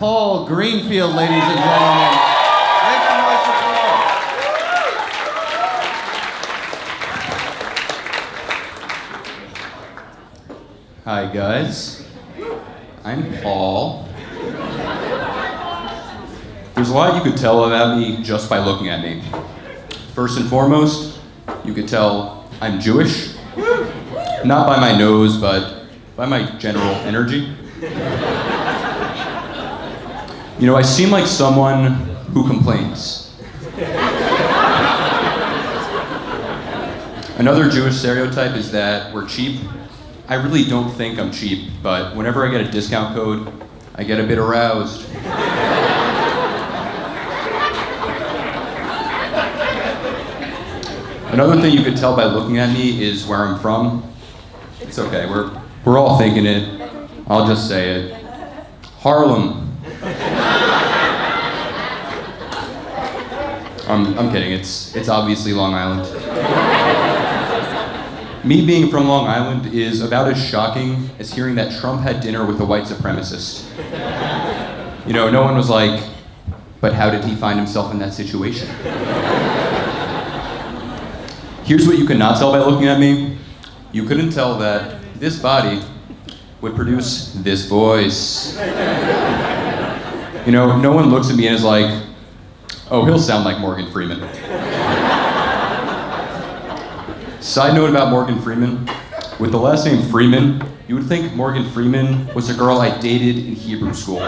Paul Greenfield, ladies and gentlemen. Make some noise for Paul. Hi guys, I'm Paul. There's a lot you could tell about me just by looking at me. First and foremost, you could tell I'm Jewish. Not by my nose, but by my general energy. You know, I seem like someone who complains. Another Jewish stereotype is that we're cheap. I really don't think I'm cheap, but whenever I get a discount code, I get a bit aroused. Another thing you could tell by looking at me is where I'm from. It's okay, we're all thinking it. I'll just say it. Harlem. I'm kidding, it's obviously Long Island. Me being from Long Island is about as shocking as hearing that Trump had dinner with a white supremacist. You know, no one was like, but how did he find himself in that situation? Here's what you could not tell by looking at me. You couldn't tell that this body would produce this voice. You know, no one looks at me and is like, oh, he'll sound like Morgan Freeman. Side note about Morgan Freeman, with the last name Freeman, you would think Morgan Freeman was a girl I dated in Hebrew school.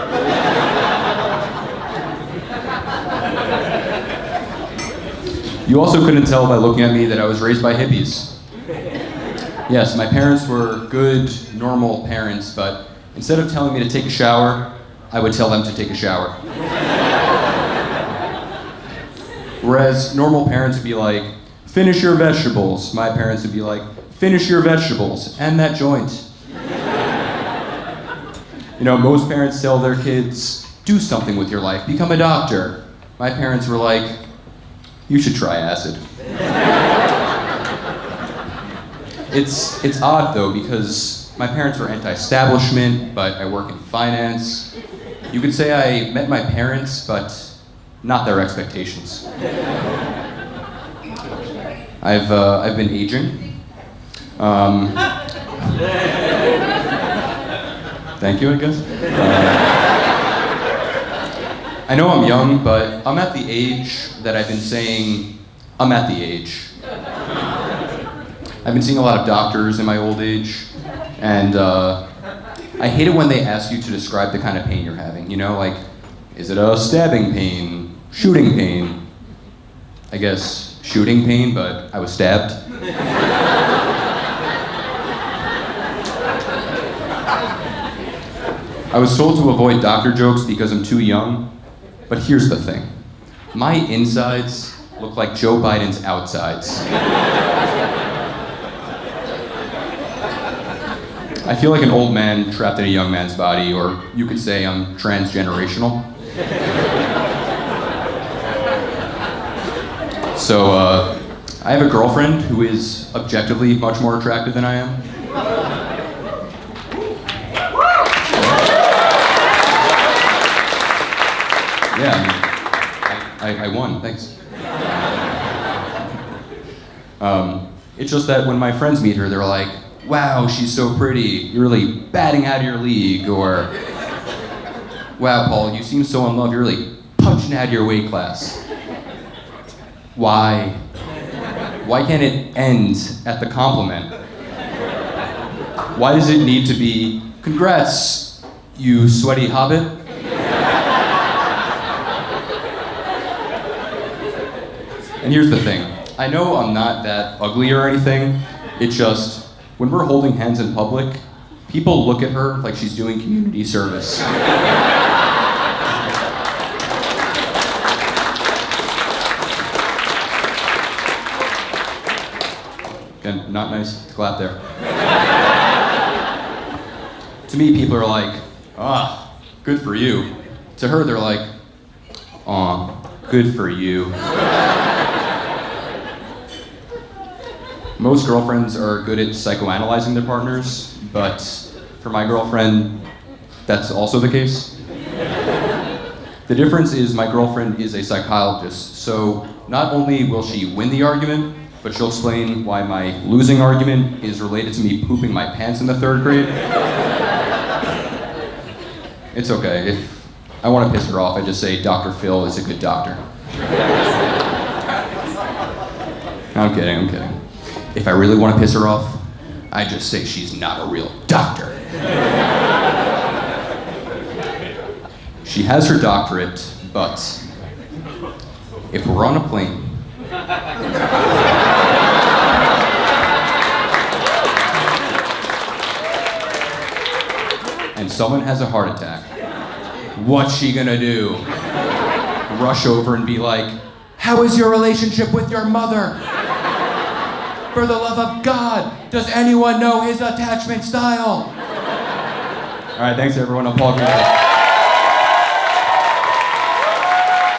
You also couldn't tell by looking at me that I was raised by hippies. Yes, my parents were good, normal parents, but instead of telling me to take a shower, I would tell them to take a shower. Whereas normal parents would be like, finish your vegetables. My parents would be like, finish your vegetables and that joint. You know, most parents tell their kids, do something with your life, become a doctor. My parents were like, you should try acid. It's odd though, because my parents were anti-establishment, but I work in finance. You could say I met my parents, but not their expectations. I've been aging. Thank you, I guess. I know I'm young, but I'm at the age that I've been saying, I'm at the age. I've been seeing a lot of doctors in my old age, and I hate it when they ask you to describe the kind of pain you're having. You know, like, is it a stabbing pain, shooting pain? I guess shooting pain, but I was stabbed. I was told to avoid doctor jokes because I'm too young, but here's the thing. My insides look like Joe Biden's outsides. I feel like an old man trapped in a young man's body, or you could say I'm transgenerational. So, I have a girlfriend who is objectively much more attractive than I am. Yeah, I won, thanks. It's just that when my friends meet her, they're like, wow, she's so pretty, you're really batting out of your league, or wow, Paul, you seem so in love, you're really punching out of your weight class. Why? Why can't it end at the compliment? Why does it need to be, congrats, you sweaty hobbit? And here's the thing, I know I'm not that ugly or anything, it's just, when we're holding hands in public, people look at her like she's doing community service. Again, not nice to clap there. To me, people are like, ah, good for you. To her, they're like, aw, good for you. Most girlfriends are good at psychoanalyzing their partners, but for my girlfriend, that's also the case. The difference is my girlfriend is a psychologist, so not only will she win the argument, but she'll explain why my losing argument is related to me pooping my pants in the 3rd grade. It's okay. If I want to piss her off, I just say Dr. Phil is a good doctor. I'm kidding. If I really want to piss her off, I just say she's not a real doctor. She has her doctorate, but if we're on a plane, and someone has a heart attack, what's she gonna do? Rush over and be like, "How is your relationship with your mother? For the love of God, does anyone know his attachment style?" All right, thanks everyone. I'm Paul Greenfield.